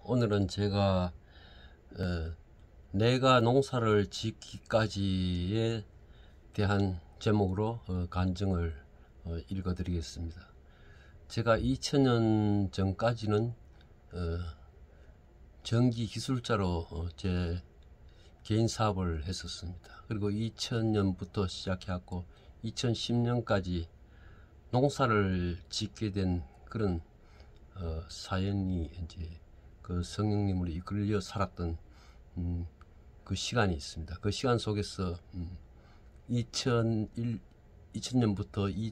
오늘은 제가 내가 농사를 짓기까지에 대한 제목으로 간증을 읽어 드리겠습니다. 제가 2000년 전까지는 전기 기술자로 제 개인 사업을 했었습니다. 그리고 2000년부터 시작해갖고 2010년까지 농사를 짓게 된 그런 사연이 이제 그 성령님으로 이끌려 살았던 그 시간이 있습니다. 그 시간 속에서 2000년부터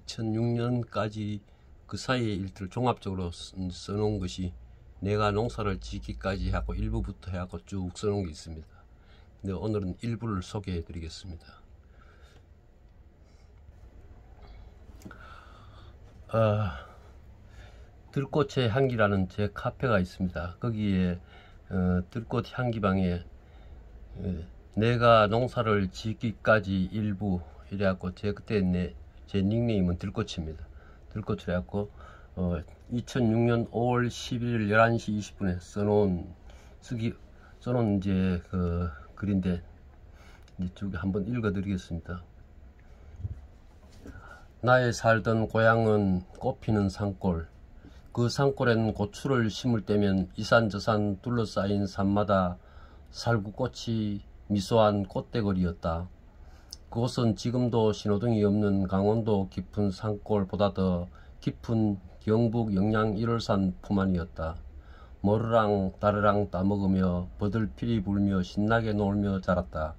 2006년까지 그 사이의 일들을 종합적으로 써놓은 것이 내가 농사를 짓기까지 하고 일부부터 해갖고 쭉 써놓은 게 있습니다. 근데 오늘은 일부를 소개해 드리겠습니다. 들꽃의 향기라는 제 카페가 있습니다. 거기에 들꽃 향기방에 내가 농사를 짓기까지 일부 이래갖고 그때 제 닉네임은 들꽃입니다. 들꽃을 해갖고 2006년 5월 11일 11시 20분에 써놓은 이제 그 글인데 이제 쭉 한번 읽어 드리겠습니다. 나의 살던 고향은 꽃피는 산골. 그 산골엔 고추를 심을 때면 이산저산 둘러싸인 산마다 살구꽃이 미소한 꽃대거리였다. 그곳은 지금도 신호등이 없는 강원도 깊은 산골보다 더 깊은 경북 영양 1월산 품안이었다. 머르랑 다르랑 따먹으며 버들피리 불며 신나게 놀며 자랐다.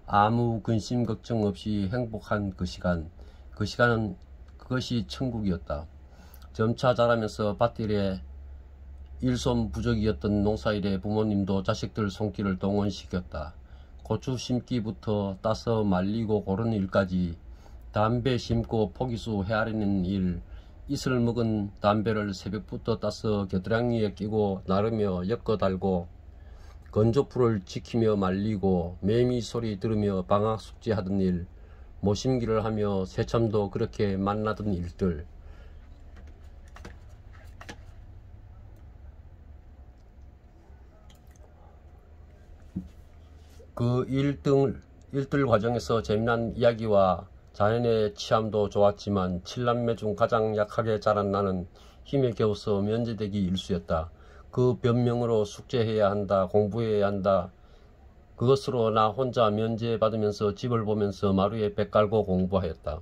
아무 근심 걱정 없이 행복한 그 시간. 그 시간은 그것이 천국이었다. 점차 자라면서 밭일에 일손 부족이었던 농사일에 부모님도 자식들 손길을 동원시켰다. 고추 심기부터 따서 말리고 고르는 일까지, 담배 심고 포기수 헤아리는 일, 이슬 먹은 담배를 새벽부터 따서 겨드랑이에 끼고 나르며 엮어 달고, 건조풀을 지키며 말리고 매미 소리 들으며 방학 숙제하던 일, 모심기를 하며 새참도 그렇게 만나던 일들, 그 일들 과정에서 재미난 이야기와 자연의 취함도 좋았지만 7남매 중 가장 약하게 자란 나는 힘에 겨워서 면제되기 일쑤였다. 그 변명으로 숙제해야 한다, 공부해야 한다. 그것으로 나 혼자 면제받으면서 집을 보면서 마루에 배 깔고 공부하였다.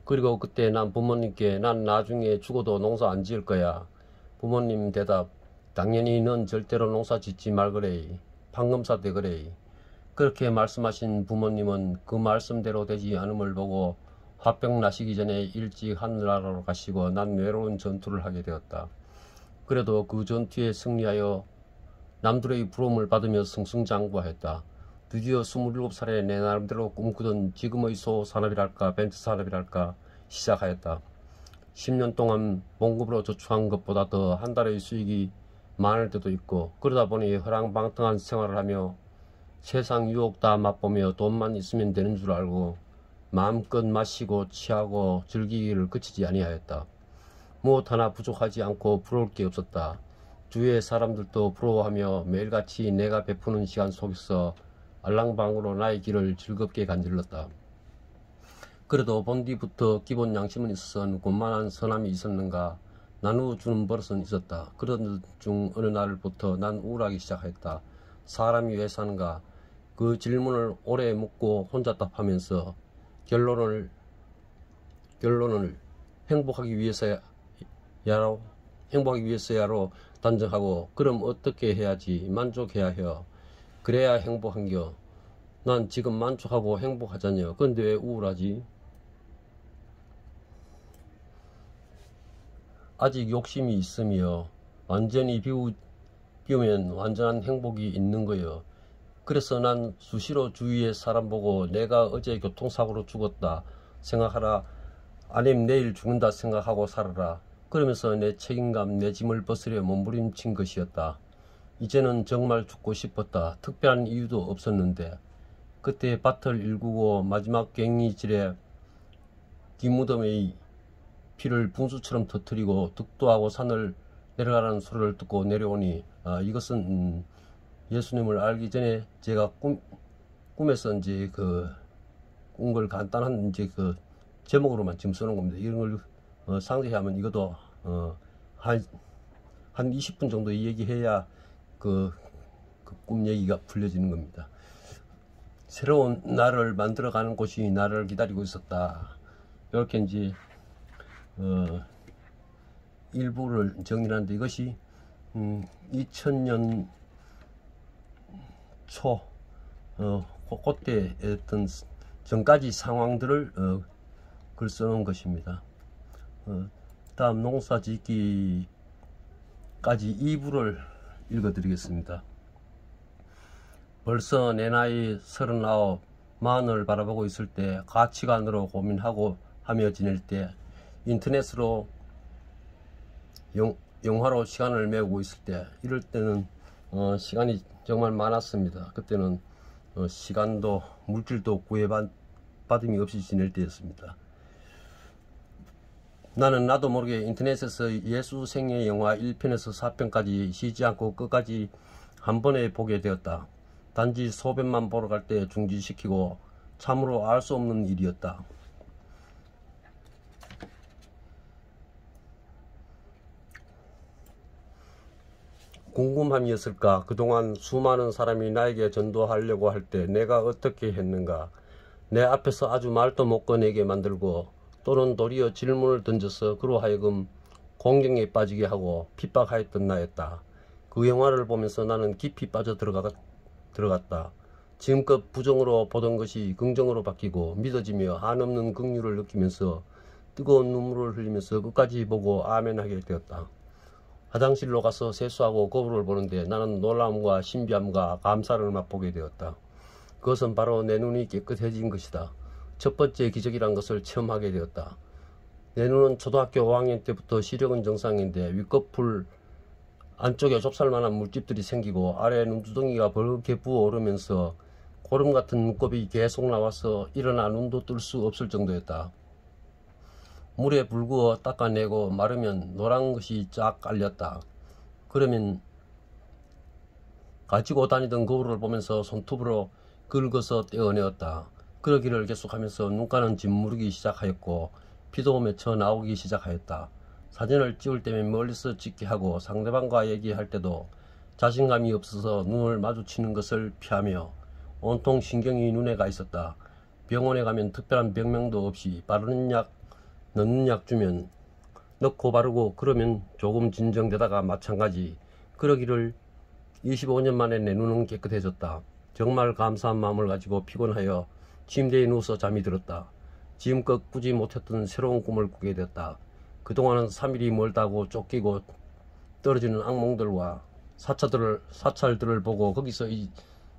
그리고 그때 난 부모님께 난 나중에 죽어도 농사 안 지을 거야. 부모님 대답, 당연히 넌 절대로 농사 짓지 말거래. 판검사 되거래. 그렇게 말씀하신 부모님은 그 말씀대로 되지 않음을 보고 화병 나시기 전에 일찍 하늘나라로 가시고 난 외로운 전투를 하게 되었다. 그래도 그 전투에 승리하여 남들의 부러움을 받으며 승승장구하였다. 드디어 27살에 내 나름대로 꿈꾸던 지금의 소산업이랄까 벤처 산업이랄까 시작하였다. 10년 동안 봉급으로 저축한 것보다 더 한 달의 수익이 많을 때도 있고, 그러다 보니 허랑방탕한 생활을 하며 세상 유혹 다 맛보며 돈만 있으면 되는 줄 알고 마음껏 마시고 취하고 즐기기를 그치지 아니하였다. 무엇 하나 부족하지 않고 부러울 게 없었다. 주위의 사람들도 부러워하며 매일같이 내가 베푸는 시간 속에서 알랑방으로 나의 길을 즐겁게 간질렀다. 그래도 본디부터 기본 양심은 있어서 누구만한 선함이 있었는가. 나누어주는 버릇은 있었다. 그런 중 어느 날부터 난 우울하기 시작했다. 사람이 왜 사는가? 그 질문을 오래 묻고 혼자 답하면서 결론을 행복하기 위해서야로 단정하고, 그럼 어떻게 해야지? 만족해야 해요. 그래야 행복한겨. 난 지금 만족하고 행복하잖여. 근데 왜 우울하지? 아직 욕심이 있으며 완전히 비우면 완전한 행복이 있는 거여. 그래서 난 수시로 주위의 사람 보고 내가 어제 교통사고로 죽었다 생각하라, 아님 내일 죽는다 생각하고 살아라. 그러면서 내 책임감, 내 짐을 벗으려 몸부림친 것이었다. 이제는 정말 죽고 싶었다. 특별한 이유도 없었는데. 그때 밭을 일구고 마지막 갱이질에 기무덤의 피를 분수처럼 터뜨리고 득도하고 산을 내려가라는 소리를 듣고 내려오니 이것은 예수님을 알기 전에 제가 꿈에서 이제 꾼 걸 간단한 이제 제목으로만 지금 써놓은 겁니다. 이런 걸 상세히 하면 이것도 한 20분 정도 얘기해야 꿈 얘기가 풀려지는 겁니다. 새로운 나를 만들어가는 곳이 나를 기다리고 있었다. 이렇게 이제 일부를 정리하는데, 이것이 2000년 초 그때 어떤 전까지 상황들을 글 써놓은 것입니다. 다음 농사 짓기까지 2부를 읽어드리겠습니다. 벌써 내 나이 39, 40을 바라보고 있을 때, 가치관으로 고민하고 하며 지낼 때, 인터넷으로 영화로 시간을 메우고 있을 때, 이럴 때는 시간이 정말 많았습니다. 그때는 시간도 물질도 구애받음이 없이 지낼 때였습니다. 나는 나도 모르게 인터넷에서 예수 생애 영화 1편에서 4편까지 쉬지 않고 끝까지 한 번에 보게 되었다. 단지 소변만 보러 갈 때 중지시키고 참으로 알 수 없는 일이었다. 궁금함이었을까? 그동안 수많은 사람이 나에게 전도하려고 할 때 내가 어떻게 했는가? 내 앞에서 아주 말도 못 꺼내게 만들고, 또는 도리어 질문을 던져서 그로 하여금 공경에 빠지게 하고 핍박하였던 나였다. 그 영화를 보면서 나는 깊이 빠져 들어갔다. 지금껏 부정으로 보던 것이 긍정으로 바뀌고 믿어지며 한없는 긍휼을 느끼면서 뜨거운 눈물을 흘리면서 끝까지 보고 아멘하게 되었다. 화장실로 가서 세수하고 거울을 보는데 나는 놀라움과 신비함과 감사를 맛보게 되었다. 그것은 바로 내 눈이 깨끗해진 것이다. 첫 번째 기적이란 것을 체험하게 되었다. 내 눈은 초등학교 5학년 때부터 시력은 정상인데 윗꺼풀 안쪽에 좁쌀만한 물집들이 생기고 아래 눈두덩이가 벌겋게 부어오르면서 고름 같은 눈곱이 계속 나와서 일어나 눈도 뜰 수 없을 정도였다. 물에 불구어 닦아내고 마르면 노란 것이 쫙 깔렸다. 그러면 가지고 다니던 거울을 보면서 손톱으로 긁어서 떼어내었다. 그러기를 계속하면서 눈가는 짓무르기 시작하였고 피도 맺혀 나오기 시작하였다. 사진을 찍을 때면 멀리서 찍게 하고 상대방과 얘기할 때도 자신감이 없어서 눈을 마주치는 것을 피하며 온통 신경이 눈에 가 있었다. 병원에 가면 특별한 병명도 없이 바르는 약, 넣는 약 주면 넣고 바르고 그러면 조금 진정되다가 마찬가지. 그러기를 25년 만에 내 눈은 깨끗해졌다. 정말 감사한 마음을 가지고 피곤하여 침대에 누워서 잠이 들었다. 지금껏 꾸지 못했던 새로운 꿈을 꾸게 되었다. 그동안은 3일이 멀다고 쫓기고 떨어지는 악몽들과 사찰들을 보고 거기서 이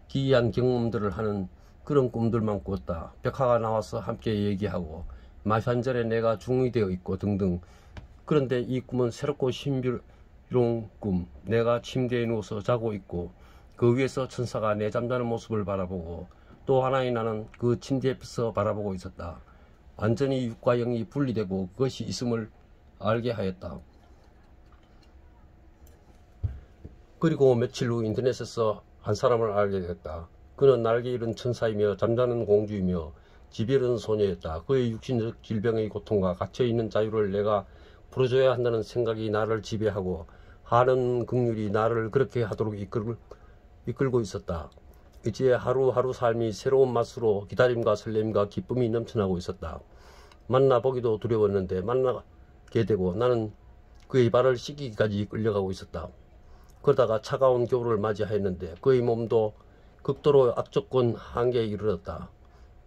기이한 경험들을 하는 그런 꿈들만 꿨다. 벽화가 나와서 함께 얘기하고 마찬전에 내가 중이 되어 있고 등등. 그런데 이 꿈은 새롭고 신비로운 꿈. 내가 침대에 누워서 자고 있고 그 위에서 천사가 내 잠자는 모습을 바라보고 또 하나의 나는 그 침대 옆에서 바라보고 있었다. 완전히 육과 영이 분리되고 그것이 있음을 알게 하였다. 그리고 며칠 후 인터넷에서 한 사람을 알게 됐다. 그는 날개 잃은 천사이며 잠자는 공주이며 집에 잃은 소녀였다. 그의 육신적 질병의 고통과 갇혀있는 자유를 내가 풀어줘야 한다는 생각이 나를 지배하고 하는 긍휼이 나를 그렇게 하도록 이끌고 있었다. 이제 하루하루 삶이 새로운 맛으로 기다림과 설렘과 기쁨이 넘쳐나고 있었다. 만나보기도 두려웠는데 만나게 되고 나는 그의 발을 씻기기까지 끌려가고 있었다. 그러다가 차가운 겨울을 맞이하였는데 그의 몸도 극도로 악조건 한계에 이르렀다.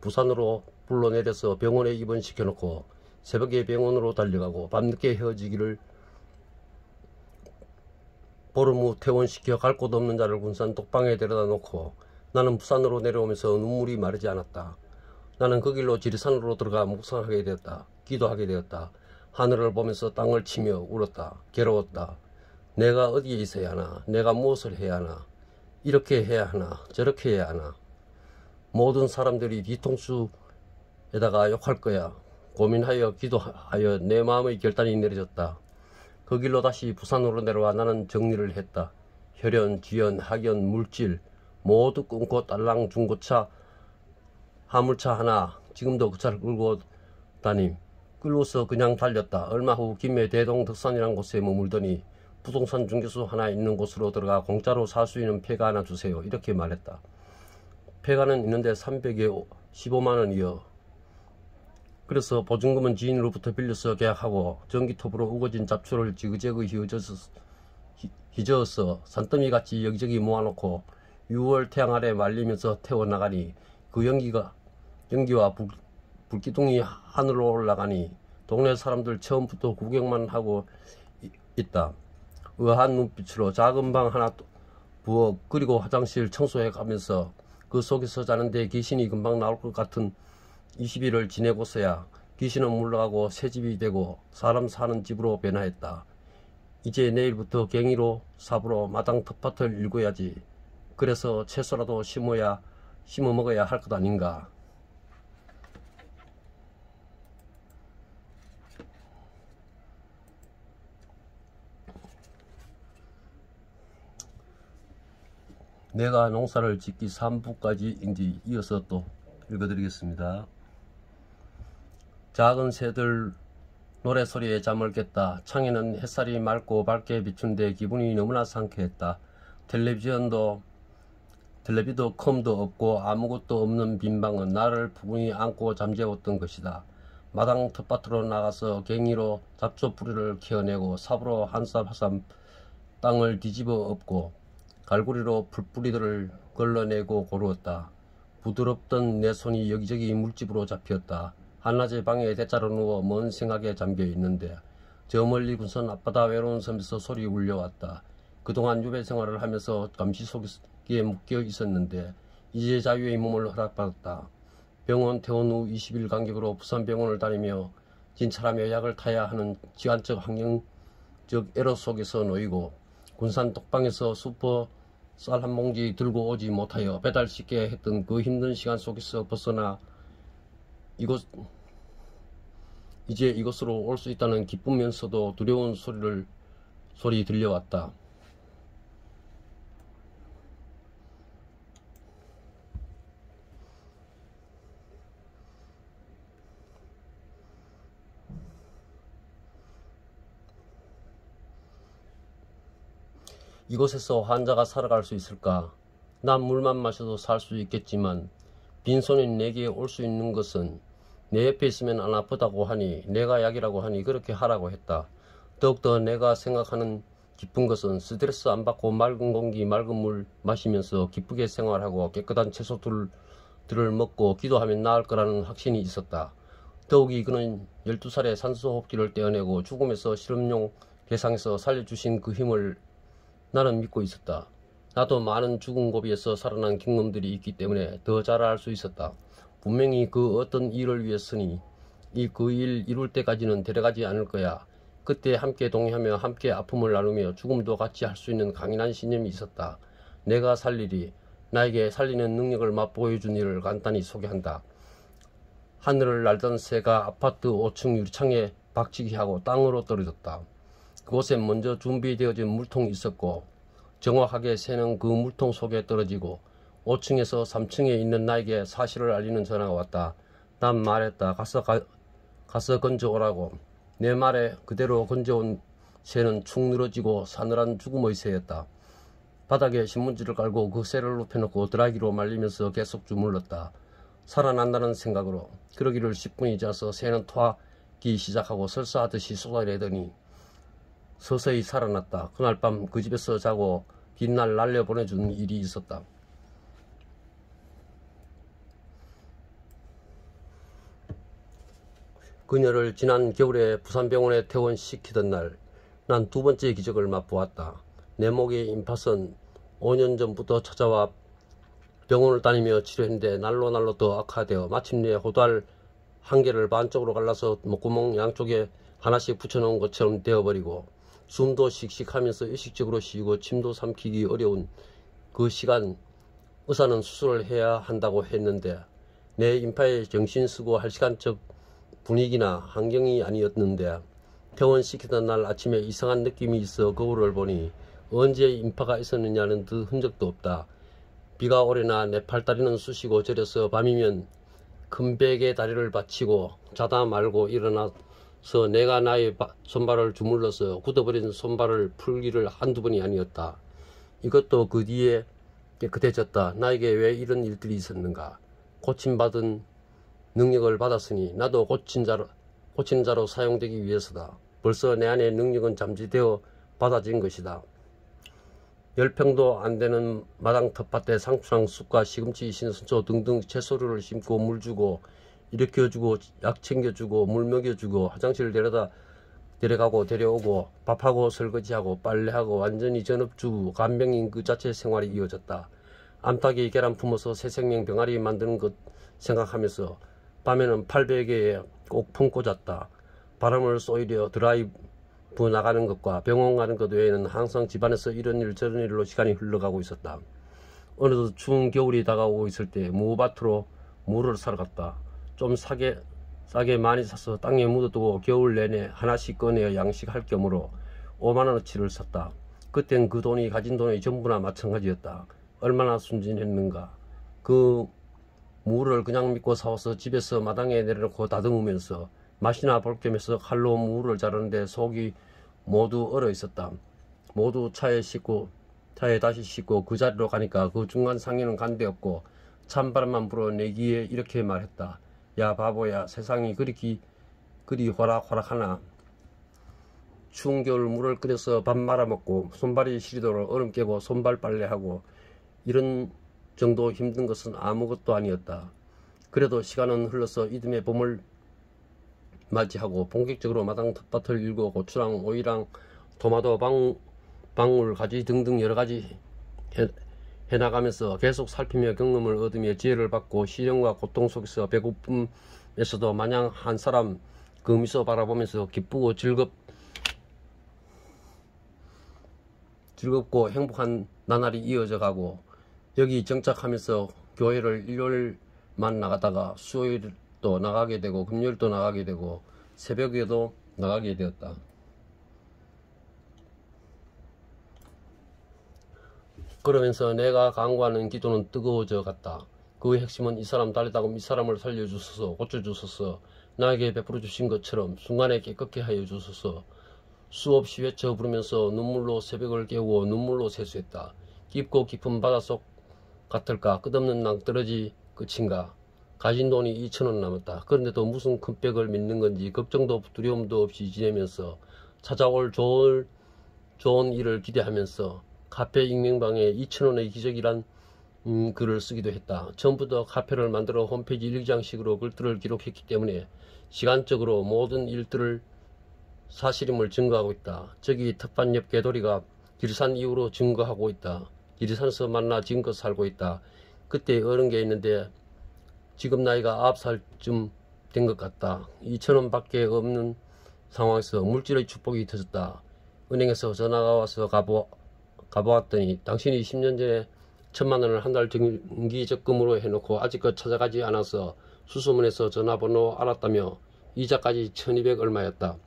부산으로 불러내려서 병원에 입원시켜놓고 새벽에 병원으로 달려가고 밤늦게 헤어지기를 보름 후 퇴원시켜 갈 곳 없는 자를 군산 독방에 데려다 놓고 나는 부산으로 내려오면서 눈물이 마르지 않았다. 나는 그 길로 지리산으로 들어가 묵상하게 되었다. 기도하게 되었다. 하늘을 보면서 땅을 치며 울었다. 괴로웠다. 내가 어디에 있어야 하나? 내가 무엇을 해야 하나? 이렇게 해야 하나? 저렇게 해야 하나? 모든 사람들이 뒤통수에다가 욕할 거야. 고민하여 기도하여 내 마음의 결단이 내려졌다. 그 길로 다시 부산으로 내려와 나는 정리를 했다. 혈연, 지연, 학연, 물질 모두 끊고 딸랑 중고차 화물차 하나, 지금도 그 차를 끌고 다님. 끌고서 그냥 달렸다. 얼마 후 김해 대동덕산이란 곳에 머물더니 부동산 중개소 하나 있는 곳으로 들어가 공짜로 살 수 있는 폐가 하나 주세요. 이렇게 말했다. 폐가는 있는데 300에 15만원이요. 그래서 보증금은 지인으로부터 빌려서 계약하고 전기톱으로 우거진 잡초를 지그재그 휘저어서 산더미같이 여기저기 모아놓고 6월 태양 아래 말리면서 태워나가니 그 연기와 불기둥이 하늘로 올라가니 동네 사람들 처음부터 구경만 하고 있다. 의아한 눈빛으로 작은 방 하나 부엌 그리고 화장실 청소해 가면서 그 속에서 자는데 귀신이 금방 나올 것 같은 20일을 지내고서야 귀신은 물러가고 새집이 되고 사람 사는 집으로 변화했다. 이제 내일부터 갱이로 삽으로 마당 텃밭을 일궈야지. 그래서 채소라도 심어 먹어야 할 것 아닌가. 내가 농사를 짓기 3부까지 이어서 또 읽어드리겠습니다. 작은 새들 노래소리에 잠을 깼다. 창에는 햇살이 맑고 밝게 비춘데 기분이 너무나 상쾌했다. 텔레비도 컴도 없고 아무것도 없는 빈방은 나를 푸근히 안고 잠재웠던 것이다. 마당 텃밭으로 나가서 갱이로 잡초 뿌리를 캐어내고 삽으로 한 쌈 한 쌈 땅을 뒤집어 엎고 갈고리로 풀뿌리들을 걸러내고 고루었다. 부드럽던 내 손이 여기저기 물집으로 잡혔다. 한낮에 방에 대자로 누워 먼 생각에 잠겨 있는데 저 멀리 군산 앞바다 외로운 섬에서 소리 울려왔다. 그동안 유배 생활을 하면서 감시 속에 묶여 있었는데 이제 자유의 몸을 허락받았다. 병원 퇴원 후 20일 간격으로 부산병원을 다니며 진찰하며 약을 타야 하는 지안적 환경적 애로 속에서 놓이고 군산 똑방에서 슈퍼 쌀 한 봉지 들고 오지 못하여 배달시켜 했던 그 힘든 시간 속에서 벗어나 이제 이곳으로 올 수 있다는 기쁘면서도 두려운 소리 들려왔다. 이곳에서 환자가 살아갈 수 있을까? 난 물만 마셔도 살 수 있겠지만 빈손이 내게 올 수 있는 것은 내 옆에 있으면 안 아프다고 하니 내가 약이라고 하니 그렇게 하라고 했다. 더욱더 내가 생각하는 기쁜 것은 스트레스 안 받고 맑은 공기 맑은 물 마시면서 기쁘게 생활하고 깨끗한 채소들을 먹고 기도하면 나을 거라는 확신이 있었다. 더욱이 그는 12살에 산소호흡기를 떼어내고 죽음에서 실험용 배상에서 살려주신 그 힘을 나는 믿고 있었다. 나도 많은 죽은 고비에서 살아난 경험들이 있기 때문에 더 잘 알 수 있었다. 분명히 그 어떤 일을 위해서니 그 일 이룰 때까지는 데려가지 않을 거야. 그때 함께 동의하며 함께 아픔을 나누며 죽음도 같이 할 수 있는 강인한 신념이 있었다. 내가 살리리. 나에게 살리는 능력을 맛보여준 일을 간단히 소개한다. 하늘을 날던 새가 아파트 5층 유리창에 박치기 하고 땅으로 떨어졌다. 그곳에 먼저 준비되어진 물통이 있었고 정확하게 새는 그 물통 속에 떨어지고 5층에서 3층에 있는 나에게 사실을 알리는 전화가 왔다. 난 말했다. 가서 건져오라고. 내 말에 그대로 건져온 새는 축 늘어지고 사늘한 죽음의 새였다. 바닥에 신문지를 깔고 그 새를 눕혀놓고 드라이기로 말리면서 계속 주물렀다. 살아난다는 생각으로. 그러기를 10분이 지나서 새는 토하기 시작하고 설사하듯이 쏟아내더니 서서히 살아났다. 그날 밤 그 집에서 자고 뒷날 날려보내준 일이 있었다. 그녀를 지난 겨울에 부산병원에 퇴원시키던 날 난 두 번째 기적을 맛보았다. 내 목의 임파선 5년 전부터 찾아와 병원을 다니며 치료했는데 날로 더 악화되어 마침내 호달 한 개를 반쪽으로 갈라서 목구멍 양쪽에 하나씩 붙여놓은 것처럼 되어버리고 숨도 씩씩하면서 의식적으로 쉬고 침도 삼키기 어려운 그 시간 의사는 수술을 해야 한다고 했는데 내 인파에 정신 쓰고 할 시간적 분위기나 환경이 아니었는데 퇴원시키던 날 아침에 이상한 느낌이 있어 거울을 보니 언제 인파가 있었느냐는 그 흔적도 없다. 비가 오래나 내 팔다리는 쑤시고 저려서 밤이면 큰 벽에 다리를 받치고 자다 말고 일어나서 내가 나의 손발을 주물러서 굳어버린 손발을 풀기를 한두 번이 아니었다. 이것도 그 뒤에 깨끗해졌다. 나에게 왜 이런 일들이 있었는가. 고침받은 능력을 받았으니 나도 고치는 자로 사용되기 위해서다. 벌써 내 안에 능력은 잠재되어 받아진 것이다. 10평도 안 되는 마당 텃밭에 상추랑 쑥과 시금치, 신선초 등등 채소류를 심고 물 주고 일으켜주고 약 챙겨주고 물 먹여주고 화장실 데려가고 데려오고 밥하고 설거지하고 빨래하고 완전히 전업주부 간병인 그 자체 생활이 이어졌다. 암탉이 계란 품어서 새 생명 병아리 만드는 것 생각하면서 밤에는 800개에 꼭 품고 잤다. 바람을 쏘이려 드라이브 나가는 것과 병원 가는 것 외에는 항상 집안에서 이런 일 저런 일로 시간이 흘러가고 있었다. 어느덧 추운 겨울이 다가오고 있을 때 무밭으로 무를 사러 갔다. 좀 싸게 많이 사서 땅에 묻어두고 겨울 내내 하나씩 꺼내어 양식할 겸으로 5만원어치를 샀다. 그땐 그 돈이 가진 돈이 전부나 마찬가지였다. 얼마나 순진했는가. 그 무를 그냥 믿고 사와서 집에서 마당에 내려놓고 다듬으면서 맛이나 볼 겸해서 칼로 무를 자르는데 속이 모두 얼어 있었다. 모두 차에 다시 싣고 그 자리로 가니까 그 중간 상인은 간데없고 찬바람만 불어 내 귀에 이렇게 말했다. 야 바보야, 세상이 그리 호락호락하나. 추운 겨울 물을 끓여서 밥 말아먹고 손발이 시리도록 얼음 깨고 손발 빨래하고 이런 정도 힘든 것은 아무것도 아니었다. 그래도 시간은 흘러서 이듬해 봄을 맞이하고 본격적으로 마당 텃밭을 일고 고추랑 오이랑 토마토 방울 가지 등등 여러가지 해나가면서 계속 살피며 경험을 얻으며 지혜를 받고 시련과 고통 속에서 배고픔에서도 마냥 한 사람 그 미소 바라보면서 기쁘고 즐겁고 행복한 나날이 이어져 가고, 여기 정착하면서 교회를 일요일만 나가다가 수요일도 나가게 되고 금요일도 나가게 되고 새벽에도 나가게 되었다. 그러면서 내가 강구하는 기도는 뜨거워져 갔다. 그 핵심은 이 사람 달리다금 이 사람을 살려주소서, 고쳐주소서, 나에게 베풀어 주신 것처럼 순간에 깨끗게 하여 주소서. 수없이 외쳐 부르면서 눈물로 새벽을 깨우고 눈물로 세수했다. 깊고 깊은 바닷속 같을까? 끝없는 낭떠러지 끝인가? 가진 돈이 2,000원 남았다. 그런데도 무슨 큰 벽을 믿는 건지 걱정도 두려움도 없이 지내면서 찾아올 좋은 일을 기대하면서 카페 익명방에 2,000원의 기적이란 글을 쓰기도 했다. 처음부터 카페를 만들어 홈페이지 1장씩으로 글들을 기록했기 때문에 시간적으로 모든 일들을 사실임을 증거하고 있다. 저기 텃밭 옆 개돌이가 지리산 이후로 증거하고 있다. 지리산에서 만나 지금껏 살고 있다. 그때 어른 게 있는데 지금 나이가 9살쯤 된 것 같다. 2,000원 밖에 없는 상황에서 물질의 축복이 터졌다. 은행에서 전화가 와서 가보았더니 당신이 10년 전에 1,000만원을 한 달 정기 적금으로 해놓고 아직껏 찾아가지 않아서 수소문에서 전화번호 알았다며 이자까지 1,200 얼마였다.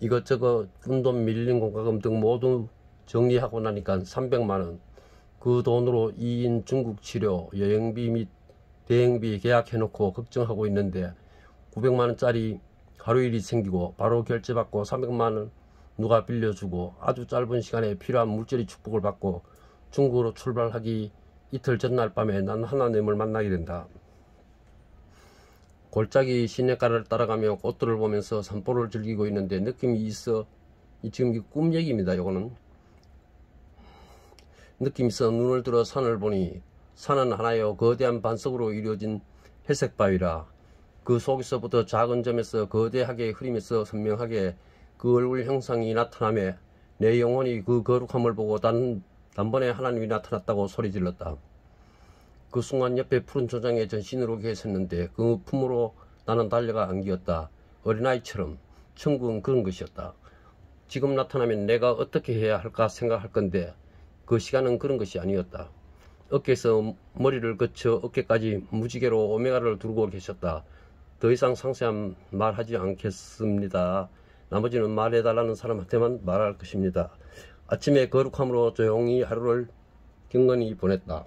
이것저것 푼돈 밀린 공과금 등 모두 정리하고 나니까 300만원. 그 돈으로 2인 중국 치료, 여행비 및 대행비 계약해놓고 걱정하고 있는데 900만원짜리 하루일이 생기고 바로 결제받고 300만원 누가 빌려주고 아주 짧은 시간에 필요한 물질의 축복을 받고 중국으로 출발하기 이틀 전날 밤에 난 하나님을 만나게 된다. 골짜기 시냇가를 따라가며 꽃들을 보면서 산보를 즐기고 있는데 느낌이 있어. 지금 꿈 얘기입니다. 요거는 느낌이 있어. 눈을 들어 산을 보니 산은 하나여 거대한 반석으로 이루어진 회색 바위라. 그 속에서부터 작은 점에서 거대하게 흐리면서 선명하게 그 얼굴 형상이 나타나며 내 영혼이 그 거룩함을 보고 단번에 하나님이 나타났다고 소리질렀다. 그 순간 옆에 푸른 초장에 전신으로 계셨는데 그 품으로 나는 달려가 안기었다. 어린아이처럼. 천국은 그런 것이었다. 지금 나타나면 내가 어떻게 해야 할까 생각할 건데 그 시간은 그런 것이 아니었다. 어깨에서 머리를 거쳐 어깨까지 무지개로 오메가를 두르고 계셨다. 더 이상 상세한 말 하지 않겠습니다. 나머지는 말해달라는 사람한테만 말할 것입니다. 아침에 거룩함으로 조용히 하루를 경건히 보냈다.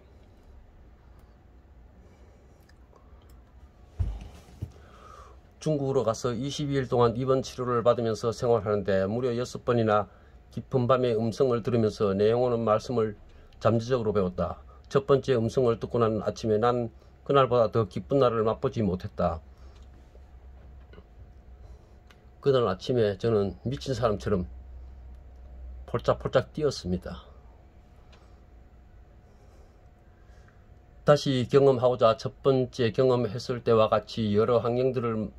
중국으로 가서 22일 동안 입원 치료를 받으면서 생활하는데 무려 6번이나 깊은 밤에 음성을 들으면서 내용 오는 말씀을 잠재적으로 배웠다. 첫 번째 음성을 듣고 난 아침에 난 그날보다 더 기쁜 날을 맛보지 못했다. 그날 아침에 저는 미친 사람처럼 폴짝폴짝 뛰었습니다. 다시 경험하고자 첫 번째 경험했을 때와 같이 여러 환경들을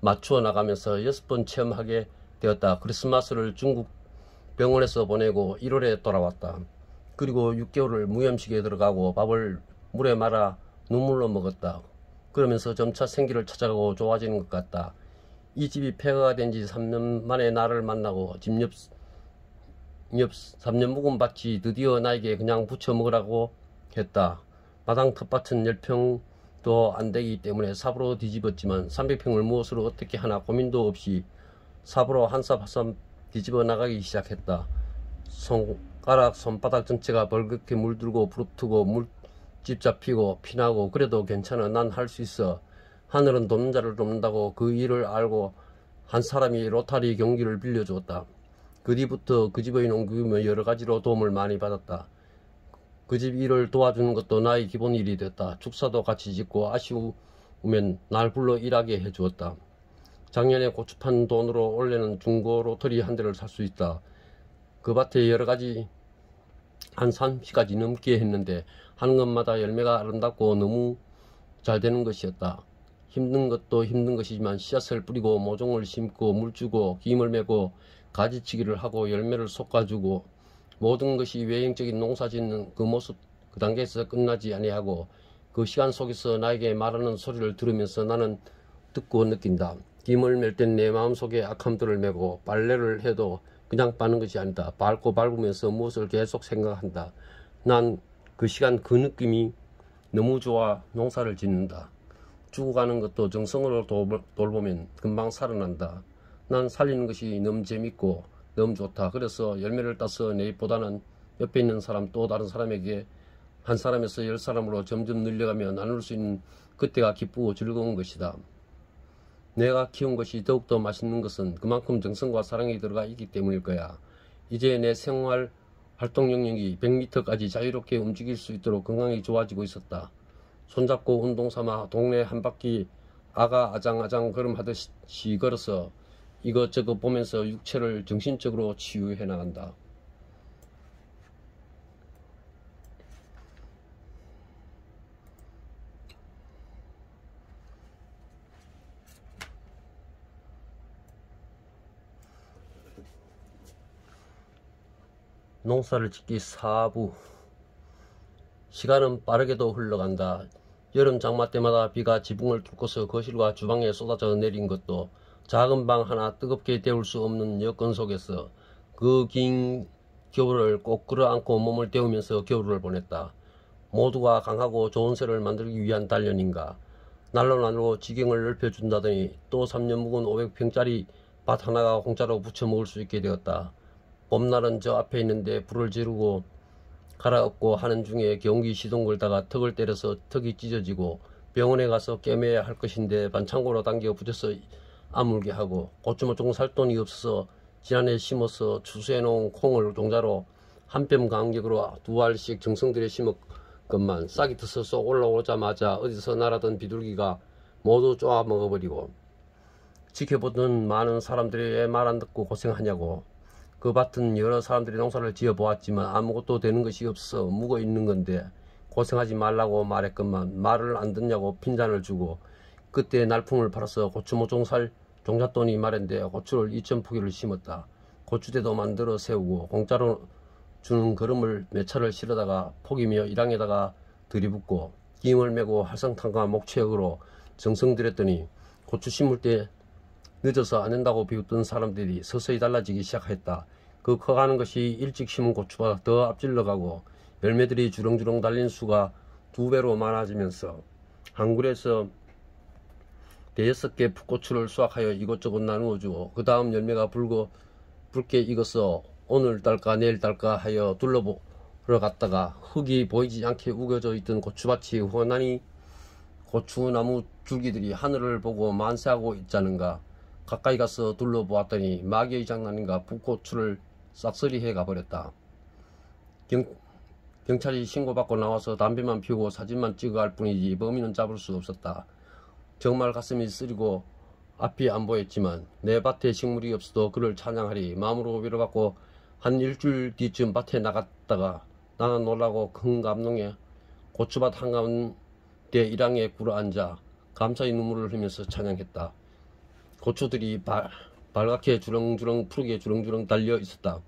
맞추어 나가면서 6번 체험하게 되었다. 크리스마스를 중국 병원에서 보내고 1월에 돌아왔다. 그리고 6개월을 무염식에 들어가고 밥을 물에 말아 눈물로 먹었다. 그러면서 점차 생기를 찾아가고 좋아지는 것 같다. 이 집이 폐허가 된 지 3년 만에 나를 만나고 집 옆 3년 묵은 밭이 드디어 나에게 그냥 부쳐 먹으라고 했다. 마당 텃밭은 10평도 안 되기 때문에 삽으로 뒤집었지만 300평을 무엇으로 어떻게 하나 고민도 없이 삽으로 한 삽 한 삽 뒤집어 나가기 시작했다. 손바닥 전체가 벌겋게 물들고 부릅뜨고 물집 잡히고 피나고 그래도 괜찮아. 난 할 수 있어. 하늘은 돕는 자를 돕는다고 그 일을 알고 한 사람이 로타리 경기를 빌려주었다. 그 뒤부터 그 집의 농기구며 여러 가지로 도움을 많이 받았다. 그 집 일을 도와주는 것도 나의 기본 일이 됐다. 축사도 같이 짓고 아쉬우면 날 불러 일하게 해주었다. 작년에 고추 판 돈으로 올해는 중고 로터리 한 대를 살 수 있다. 그 밭에 여러 가지 한 30가지 넘게 했는데 하는 것마다 열매가 아름답고 너무 잘 되는 것이었다. 힘든 것도 힘든 것이지만 씨앗을 뿌리고 모종을 심고 물주고 김을 메고 가지치기를 하고 열매를 솎아주고 모든 것이 외형적인 농사짓는 그 모습 그 단계에서 끝나지 아니하고 그 시간 속에서 나에게 말하는 소리를 들으면서 나는 듣고 느낀다. 김을 멜 땐 내 마음속에 악함들을 메고 빨래를 해도 그냥 빠는 것이 아니다. 밟고 밟으면서 무엇을 계속 생각한다. 난 그 시간 그 느낌이 너무 좋아 농사를 짓는다. 죽어가는 것도 정성으로 돌보면 금방 살아난다. 난 살리는 것이 너무 재밌고 너무 좋다. 그래서 열매를 따서 내 입보다는 옆에 있는 사람 또 다른 사람에게 한 사람에서 10사람으로 점점 늘려가며 나눌 수 있는 그때가 기쁘고 즐거운 것이다. 내가 키운 것이 더욱더 맛있는 것은 그만큼 정성과 사랑이 들어가 있기 때문일 거야. 이제 내 생활 활동 영역이 100m까지 자유롭게 움직일 수 있도록 건강이 좋아지고 있었다. 손잡고 운동삼아 동네 한 바퀴 아장아장 걸음하듯이 걸어서 이것저것 보면서 육체를 정신적으로 치유해 나간다. 농사를 짓기 4부. 시간은 빠르게도 흘러간다. 여름 장마 때마다 비가 지붕을 뚫고서 거실과 주방에 쏟아져 내린 것도 작은 방 하나 뜨겁게 데울 수 없는 여건 속에서 그 긴 겨울을 꼭 끌어안고 몸을 데우면서 겨울을 보냈다. 모두가 강하고 좋은 새를 만들기 위한 단련인가. 날로 지경을 넓혀준다더니 또 3년 묵은 500평짜리 밭 하나가 공짜로 부쳐 먹을 수 있게 되었다. 봄날은 저 앞에 있는데 불을 지르고 갈아엎고 하는 중에 경기 시동 걸다가 턱을 때려서 턱이 찢어지고 병원에 가서 꿰매야 할 것인데 반창고로 당겨 붙여서 아물게 하고 고추모종 살 돈이 없어서 지난해 심어서 추수해 놓은 콩을 종자로 한 뼘 간격으로 2알씩 정성들여 심었건만 싹이 트서 쏙 올라오자마자 어디서 날아든 비둘기가 모두 쪼아 먹어버리고 지켜보던 많은 사람들이 왜 말 안 듣고 고생하냐고. 그 밭은 여러 사람들이 농사를 지어 보았지만 아무것도 되는 것이 없어 묵어 있는 건데 고생하지 말라고 말했건만 말을 안 듣냐고 핀잔을 주고 그때 날품을 팔아서 고추모종 살 종잣돈이 마련돼 고추를 2,000포기를 심었다. 고추대도 만들어 세우고 공짜로 주는 거름을 몇 차를 실어다가 포기며 일항에다가 들이붓고 김을 메고 할성탄과 목체역으로 정성 들였더니 고추 심을 때 늦어서 안 된다고 비웃던 사람들이 서서히 달라지기 시작했다. 그 커가는 것이 일찍 심은 고추보다 더 앞질러가고 열매들이 주렁주렁 달린 수가 2배로 많아지면서 한굴에서 대여섯 개 풋고추를 수확하여 이것저것 나누어 주고 그 다음 열매가 붉게 익어서 오늘 딸까 내일 딸까 하여 둘러보러 갔다가 흙이 보이지 않게 우겨져 있던 고추밭이 훤하니 고추나무 줄기들이 하늘을 보고 만세하고 있자는가. 가까이 가서 둘러보았더니 마귀의 장난인가 풋고추를 싹쓸이 가버렸다. 경찰이 신고받고 나와서 담배만 피우고 사진만 찍어갈 뿐이지 범인은 잡을 수 없었다. 정말 가슴이 쓰리고 앞이 안 보였지만 내 밭에 식물이 없어도 그를 찬양하리 마음으로 위로받고 한 일주일 뒤쯤 밭에 나갔다가 나는 놀라고 큰 감동에 고추밭 한가운데 일항에 꿇어앉아 감사의 눈물을 흘리면서 찬양했다. 고추들이 발갛게 주렁주렁 푸르게 주렁주렁 달려 있었다.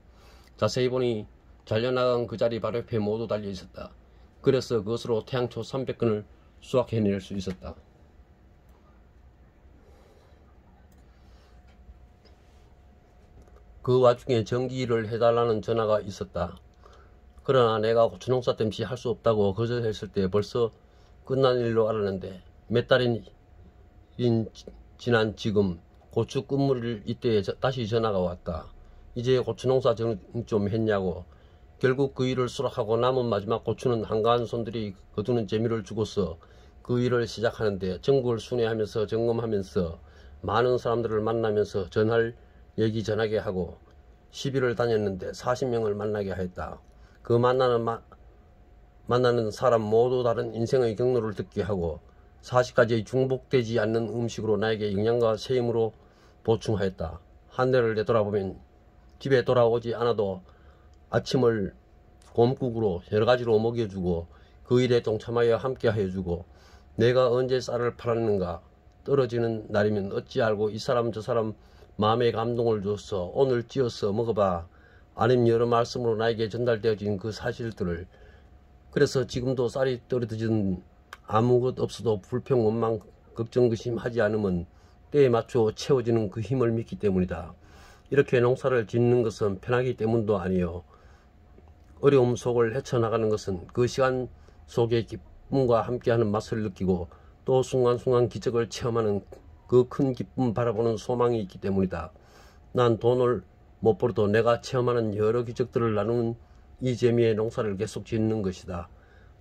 자세히 보니 잘려나간 그 자리 바로 옆에 모두 달려 있었다. 그래서 그것으로 태양초 300근을 수확해낼 수 있었다. 그 와중에 전기를 해달라는 전화가 있었다. 그러나 내가 고추농사 땜시 할 수 없다고 거절했을 때 벌써 끝난 일로 알았는데 몇 달이 지난 지금 고추 끝물일 이때에 다시 전화가 왔다. 이제 고추농사 좀 했냐고. 결국 그 일을 수락하고 남은 마지막 고추는 한가한 손들이 거두는 재미를 주고서 그 일을 시작하는데 전국을 순회하면서 점검하면서 많은 사람들을 만나면서 전할 얘기 전하게 하고 10일을 다녔는데 40명을 만나게 하였다. 그 만나는 사람 모두 다른 인생의 경로를 듣게 하고 40가지의 중복되지 않는 음식으로 나에게 영양과 쇠임으로 보충하였다. 한 해를 되돌아보면 집에 돌아오지 않아도 아침을 곰국으로 여러가지로 먹여주고 그 일에 동참하여 함께 하여주고 내가 언제 쌀을 팔았는가 떨어지는 날이면 어찌 알고 이 사람 저 사람 마음에 감동을 줬어 오늘 찌어서 먹어봐 아님 여러 말씀으로 나에게 전달되어진 그 사실들을. 그래서 지금도 쌀이 떨어지든 아무것 없어도 불평 원망 걱정 의심하지 않으면 때에 맞춰 채워지는 그 힘을 믿기 때문이다. 이렇게 농사를 짓는 것은 편하기 때문도 아니요 어려움 속을 헤쳐나가는 것은 그 시간 속에 기쁨과 함께하는 맛을 느끼고 또 순간순간 기적을 체험하는 그 큰 기쁨 바라보는 소망이 있기 때문이다. 난 돈을 못 벌어도 내가 체험하는 여러 기적들을 나누는 이 재미의 농사를 계속 짓는 것이다.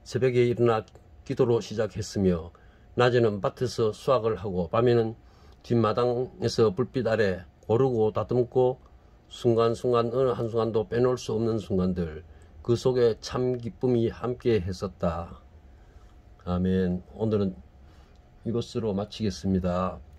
새벽에 일어나 기도로 시작했으며 낮에는 밭에서 수확을 하고 밤에는 뒷마당에서 불빛 아래 고르고 다듬고 순간순간 어느 한순간도 빼놓을 수 없는 순간들 그 속에 참 기쁨이 함께 했었다. 아멘. 오늘은 이것으로 마치겠습니다.